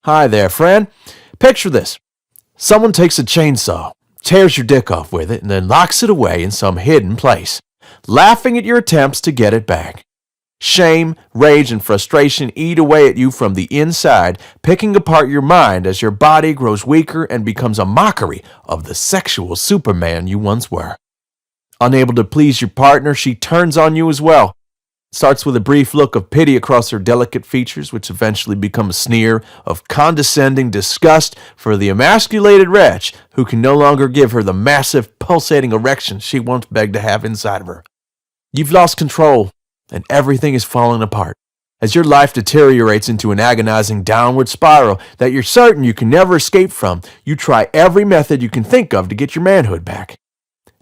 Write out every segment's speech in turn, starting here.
Hi there, friend. Picture this. Someone takes a chainsaw, tears your dick off with it, and then locks it away in some hidden place, laughing at your attempts to get it back. Shame, rage, and frustration eat away at you from the inside, picking apart your mind as your body grows weaker and becomes a mockery of the sexual Superman you once were. Unable to please your partner, she turns on you as well. Starts with a brief look of pity across her delicate features, which eventually become a sneer of condescending disgust for the emasculated wretch who can no longer give her the massive, pulsating erection she once begged to have inside of her. You've lost control, and everything is falling apart. As your life deteriorates into an agonizing downward spiral that you're certain you can never escape from, you try every method you can think of to get your manhood back.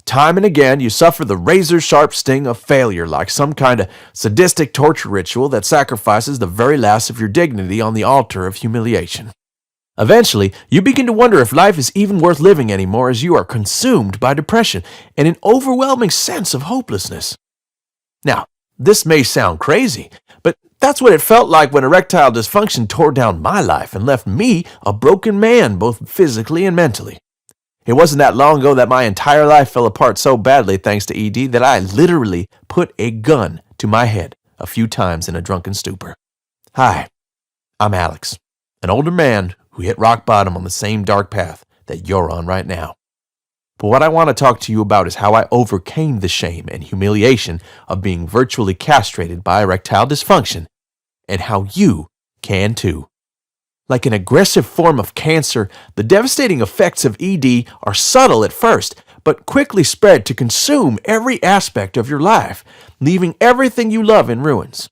Time and again, you suffer the razor-sharp sting of failure like some kind of sadistic torture ritual that sacrifices the very last of your dignity on the altar of humiliation. Eventually, you begin to wonder if life is even worth living anymore as you are consumed by depression and an overwhelming sense of hopelessness. Now, this may sound crazy, but that's what it felt like when erectile dysfunction tore down my life and left me a broken man both physically and mentally. It wasn't that long ago that my entire life fell apart so badly thanks to ED that I literally put a gun to my head a few times in a drunken stupor. Hi, I'm Alex, an older man who hit rock bottom on the same dark path that you're on right now. But what I want to talk to you about is how I overcame the shame and humiliation of being virtually castrated by erectile dysfunction, and how you can too. Like an aggressive form of cancer, the devastating effects of ED are subtle at first, but quickly spread to consume every aspect of your life, leaving everything you love in ruins.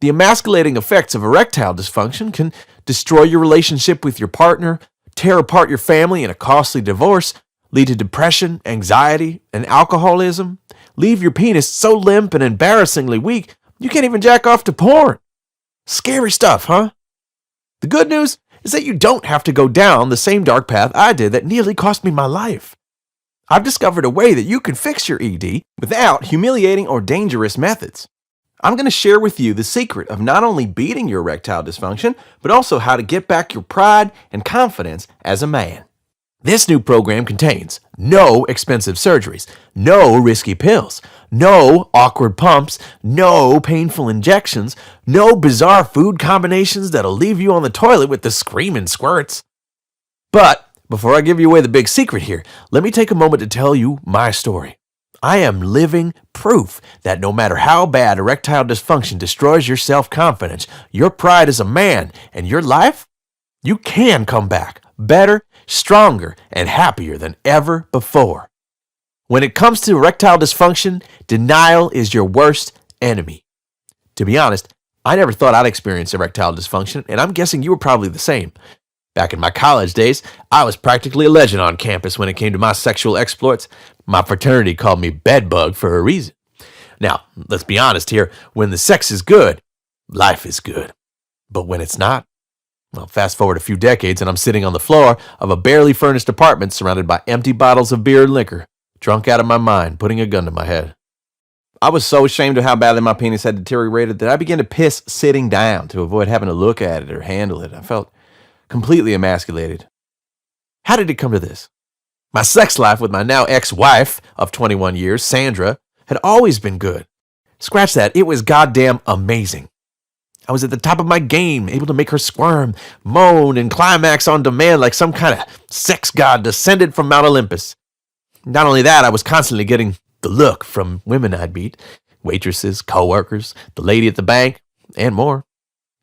The emasculating effects of erectile dysfunction can destroy your relationship with your partner, tear apart your family in a costly divorce, lead to depression, anxiety, and alcoholism, leave your penis so limp and embarrassingly weak you can't even jack off to porn. Scary stuff, huh? The good news is that you don't have to go down the same dark path I did that nearly cost me my life. I've discovered a way that you can fix your ED without humiliating or dangerous methods. I'm going to share with you the secret of not only beating your erectile dysfunction, but also how to get back your pride and confidence as a man. This new program contains no expensive surgeries, no risky pills, no awkward pumps, no painful injections, no bizarre food combinations that'll leave you on the toilet with the screaming squirts. But before I give you away the big secret here, let me take a moment to tell you my story. I am living proof that no matter how bad erectile dysfunction destroys your self-confidence, your pride as a man, and your life, you can come back better, stronger, and happier than ever before. When it comes to erectile dysfunction, denial is your worst enemy. To be honest, I never thought I'd experience erectile dysfunction, and I'm guessing you were probably the same. Back in my college days, I was practically a legend on campus when it came to my sexual exploits. My fraternity called me bedbug for a reason. Now, let's be honest here, when the sex is good, life is good. But when it's not, well, fast forward a few decades and I'm sitting on the floor of a barely furnished apartment surrounded by empty bottles of beer and liquor, drunk out of my mind, putting a gun to my head. I was so ashamed of how badly my penis had deteriorated that I began to piss sitting down to avoid having to look at it or handle it. I felt completely emasculated. How did it come to this? My sex life with my now ex-wife of 21 years, Sandra, had always been good. Scratch that, it was goddamn amazing. I was at the top of my game, able to make her squirm, moan, and climax on demand like some kind of sex god descended from Mount Olympus. Not only that, I was constantly getting the look from women I'd meet, waitresses, coworkers, the lady at the bank, and more.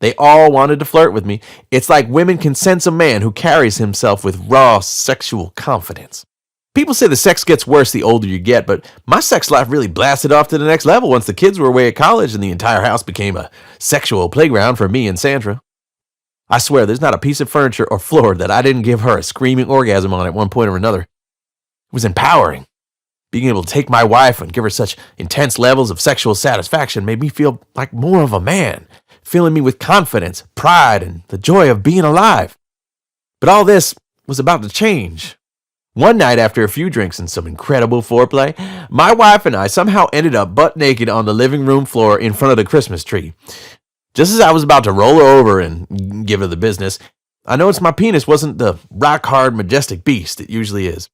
They all wanted to flirt with me. It's like women can sense a man who carries himself with raw sexual confidence. People say the sex gets worse the older you get, but my sex life really blasted off to the next level once the kids were away at college and the entire house became a sexual playground for me and Sandra. I swear there's not a piece of furniture or floor that I didn't give her a screaming orgasm on at one point or another. It was empowering. Being able to take my wife and give her such intense levels of sexual satisfaction made me feel like more of a man, filling me with confidence, pride, and the joy of being alive. But all this was about to change. One night after a few drinks and some incredible foreplay, my wife and I somehow ended up butt naked on the living room floor in front of the Christmas tree. Just as I was about to roll her over and give her the business, I noticed my penis wasn't the rock-hard, majestic beast it usually is.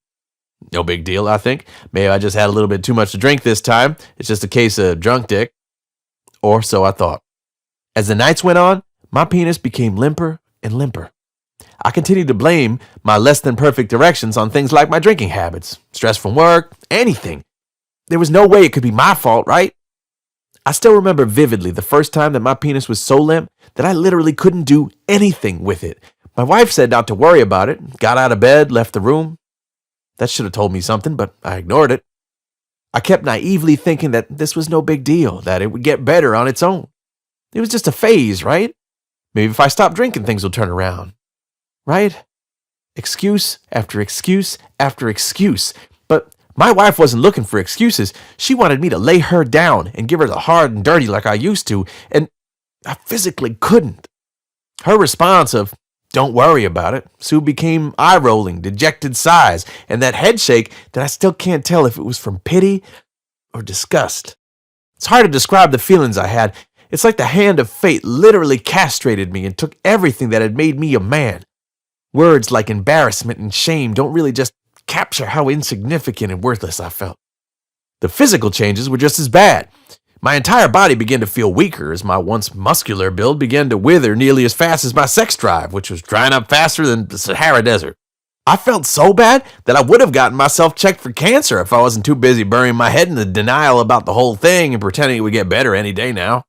No big deal, I think. Maybe I just had a little bit too much to drink this time. It's just a case of drunk dick. Or so I thought. As the nights went on, my penis became limper and limper. I continued to blame my less than perfect erections on things like my drinking habits, stress from work, anything. There was no way it could be my fault, right? I still remember vividly the first time that my penis was so limp that I literally couldn't do anything with it. My wife said not to worry about it, got out of bed, left the room. That should have told me something, but I ignored it. I kept naively thinking that this was no big deal, that it would get better on its own. It was just a phase, right? Maybe if I stop drinking, things will turn around. Right? Excuse after excuse after excuse. But my wife wasn't looking for excuses. She wanted me to lay her down and give her the hard and dirty like I used to, and I physically couldn't. Her response of, "Don't worry about it," soon became eye-rolling, dejected sighs, and that head shake that I still can't tell if it was from pity or disgust. It's hard to describe the feelings I had. It's like the hand of fate literally castrated me and took everything that had made me a man. Words like embarrassment and shame don't really just capture how insignificant and worthless I felt. The physical changes were just as bad. My entire body began to feel weaker as my once muscular build began to wither nearly as fast as my sex drive, which was drying up faster than the Sahara Desert. I felt so bad that I would have gotten myself checked for cancer if I wasn't too busy burying my head in the denial about the whole thing and pretending it would get better any day now.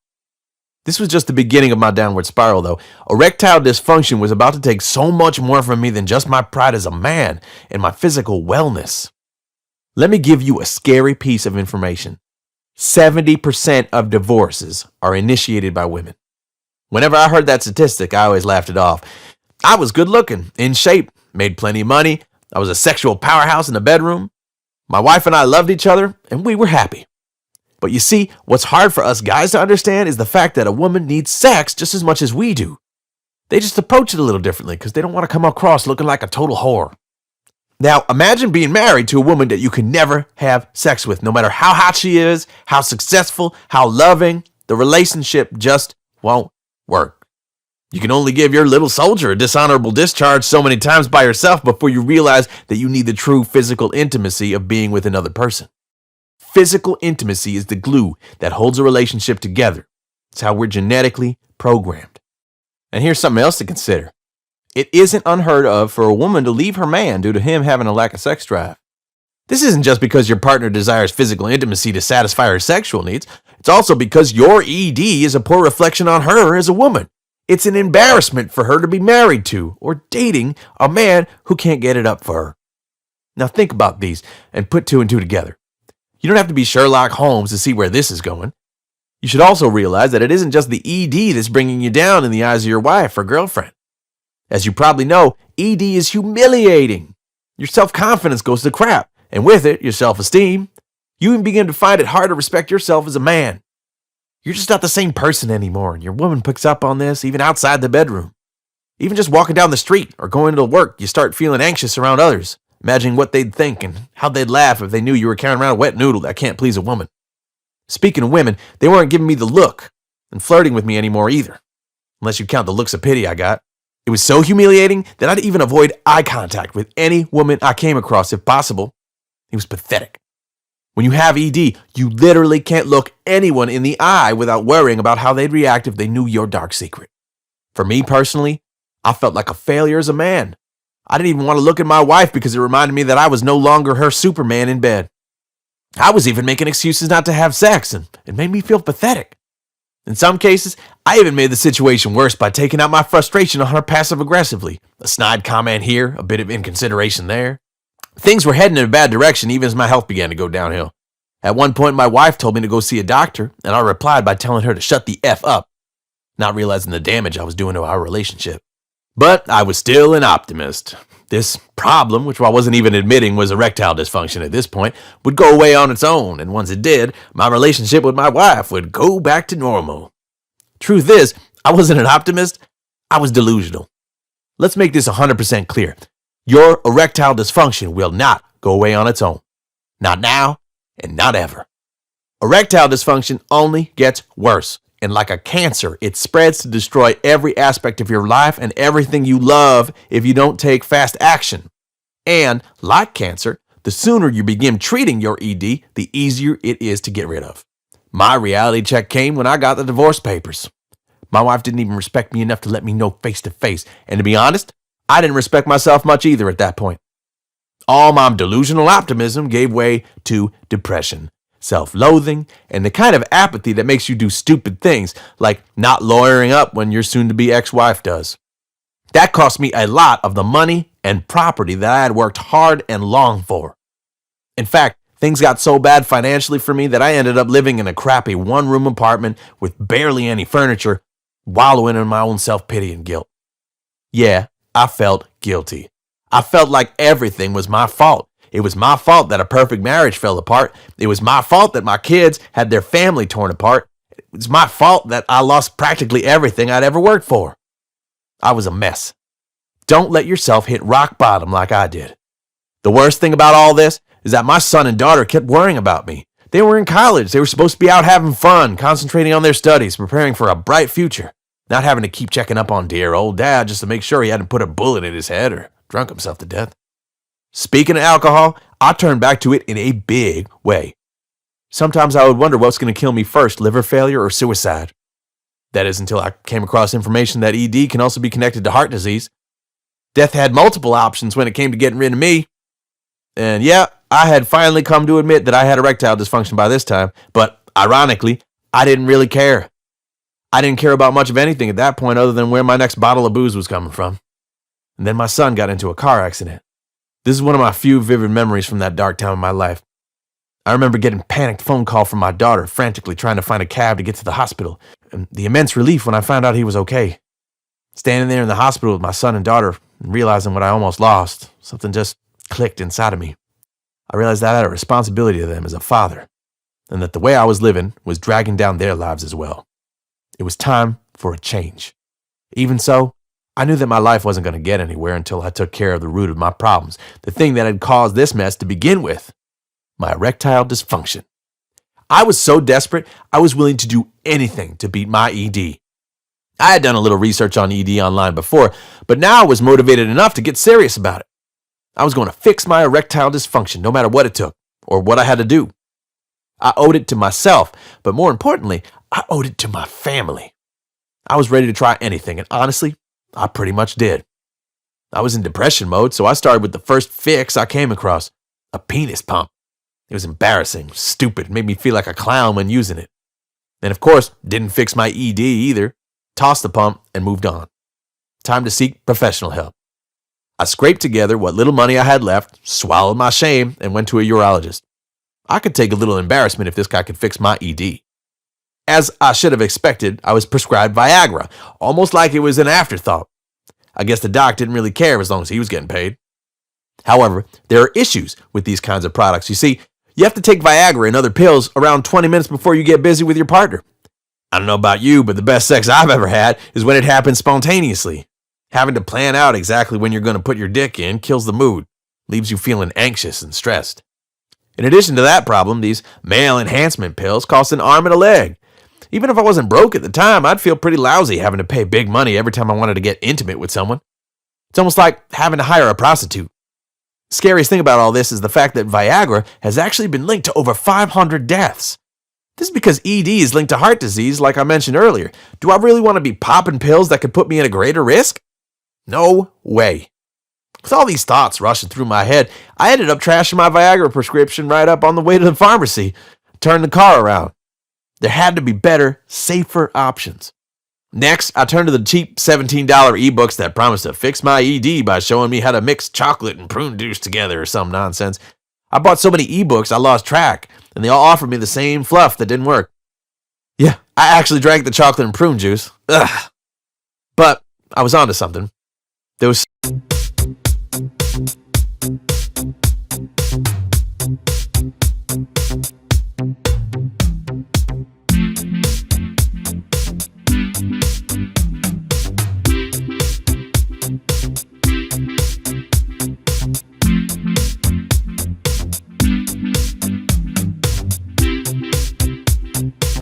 This was just the beginning of my downward spiral, though. Erectile dysfunction was about to take so much more from me than just my pride as a man and my physical wellness. Let me give you a scary piece of information. 70% of divorces are initiated by women. Whenever I heard that statistic, I always laughed it off. I was good looking, in shape, made plenty of money. I was a sexual powerhouse in the bedroom. My wife and I loved each other, and we were happy. But you see, what's hard for us guys to understand is the fact that a woman needs sex just as much as we do. They just approach it a little differently because they don't want to come across looking like a total whore. Now, imagine being married to a woman that you can never have sex with, no matter how hot she is, how successful, how loving. The relationship just won't work. You can only give your little soldier a dishonorable discharge so many times by yourself before you realize that you need the true physical intimacy of being with another person. Physical intimacy is the glue that holds a relationship together. It's how we're genetically programmed. And here's something else to consider. It isn't unheard of for a woman to leave her man due to him having a lack of sex drive. This isn't just because your partner desires physical intimacy to satisfy her sexual needs. It's also because your ED is a poor reflection on her as a woman. It's an embarrassment for her to be married to or dating a man who can't get it up for her. Now think about these and put two and two together. You don't have to be Sherlock Holmes to see where this is going. You should also realize that it isn't just the ED that's bringing you down in the eyes of your wife or girlfriend. As you probably know, ED is humiliating. Your self-confidence goes to crap, and with it, your self-esteem. You even begin to find it hard to respect yourself as a man. You're just not the same person anymore, and your woman picks up on this even outside the bedroom. Even just walking down the street or going to work, you start feeling anxious around others, imagining what they'd think and how they'd laugh if they knew you were carrying around a wet noodle that can't please a woman. Speaking of women, they weren't giving me the look and flirting with me anymore either, unless you count the looks of pity I got. It was so humiliating that I'd even avoid eye contact with any woman I came across if possible. It was pathetic. When you have ED, you literally can't look anyone in the eye without worrying about how they'd react if they knew your dark secret. For me personally, I felt like a failure as a man. I didn't even want to look at my wife because it reminded me that I was no longer her Superman in bed. I was even making excuses not to have sex, and it made me feel pathetic. In some cases, I even made the situation worse by taking out my frustration on her passive-aggressively. A snide comment here, a bit of inconsideration there. Things were heading in a bad direction even as my health began to go downhill. At one point, my wife told me to go see a doctor, and I replied by telling her to shut the F up, not realizing the damage I was doing to our relationship. But I was still an optimist. This problem, which I wasn't even admitting was erectile dysfunction at this point, would go away on its own, and once it did, my relationship with my wife would go back to normal. Truth is, I wasn't an optimist, I was delusional. Let's make this 100% clear. Your erectile dysfunction will not go away on its own. Not now, and not ever. Erectile dysfunction only gets worse. And like a cancer, it spreads to destroy every aspect of your life and everything you love if you don't take fast action. And like cancer, the sooner you begin treating your ED, the easier it is to get rid of. My reality check came when I got the divorce papers. My wife didn't even respect me enough to let me know face to face. And to be honest, I didn't respect myself much either at that point. All my delusional optimism gave way to depression, self-loathing, and the kind of apathy that makes you do stupid things, like not lawyering up when your soon-to-be ex-wife does. That cost me a lot of the money and property that I had worked hard and long for. In fact, things got so bad financially for me that I ended up living in a crappy one-room apartment with barely any furniture, wallowing in my own self-pity and guilt. Yeah, I felt guilty. I felt like everything was my fault. It was my fault that a perfect marriage fell apart. It was my fault that my kids had their family torn apart. It was my fault that I lost practically everything I'd ever worked for. I was a mess. Don't let yourself hit rock bottom like I did. The worst thing about all this is that my son and daughter kept worrying about me. They were in college. They were supposed to be out having fun, concentrating on their studies, preparing for a bright future, not having to keep checking up on dear old dad just to make sure he hadn't put a bullet in his head or drunk himself to death. Speaking of alcohol, I turned back to it in a big way. Sometimes I would wonder what's going to kill me first, liver failure or suicide. That is until I came across information that ED can also be connected to heart disease. Death had multiple options when it came to getting rid of me. And yeah, I had finally come to admit that I had erectile dysfunction by this time, but ironically, I didn't really care. I didn't care about much of anything at that point other than where my next bottle of booze was coming from. And then my son got into a car accident. This is one of my few vivid memories from that dark time in my life. I remember getting a panicked phone call from my daughter, frantically trying to find a cab to get to the hospital, and the immense relief when I found out he was okay. Standing there in the hospital with my son and daughter, and realizing what I almost lost, something just clicked inside of me. I realized that I had a responsibility to them as a father, and that the way I was living was dragging down their lives as well. It was time for a change. Even so, I knew that my life wasn't going to get anywhere until I took care of the root of my problems, the thing that had caused this mess to begin with, my erectile dysfunction. I was so desperate, I was willing to do anything to beat my ED. I had done a little research on ED online before, but now I was motivated enough to get serious about it. I was going to fix my erectile dysfunction no matter what it took or what I had to do. I owed it to myself, but more importantly, I owed it to my family. I was ready to try anything, and honestly, I pretty much did. I was in depression mode, so I started with the first fix I came across, a penis pump. It was embarrassing, stupid, made me feel like a clown when using it. And of course, didn't fix my ED either. Tossed the pump and moved on. Time to seek professional help. I scraped together what little money I had left, swallowed my shame, and went to a urologist. I could take a little embarrassment if this guy could fix my ED. As I should have expected, I was prescribed Viagra, almost like it was an afterthought. I guess the doc didn't really care as long as he was getting paid. However, there are issues with these kinds of products. You see, you have to take Viagra and other pills around 20 minutes before you get busy with your partner. I don't know about you, but the best sex I've ever had is when it happens spontaneously. Having to plan out exactly when you're going to put your dick in kills the mood, leaves you feeling anxious and stressed. In addition to that problem, these male enhancement pills cost an arm and a leg. Even if I wasn't broke at the time, I'd feel pretty lousy having to pay big money every time I wanted to get intimate with someone. It's almost like having to hire a prostitute. Scariest thing about all this is the fact that Viagra has actually been linked to over 500 deaths. This is because ED is linked to heart disease, like I mentioned earlier. Do I really want to be popping pills that could put me at a greater risk? No way. With all these thoughts rushing through my head, I ended up trashing my Viagra prescription right up on the way to the pharmacy. Turned the car around. There had to be better, safer options. Next, I turned to the cheap $17 ebooks that promised to fix my ED by showing me how to mix chocolate and prune juice together or some nonsense. I bought so many ebooks I lost track, and they all offered me the same fluff that didn't work. Yeah, I actually drank the chocolate and prune juice. Ugh. But I was onto something. There was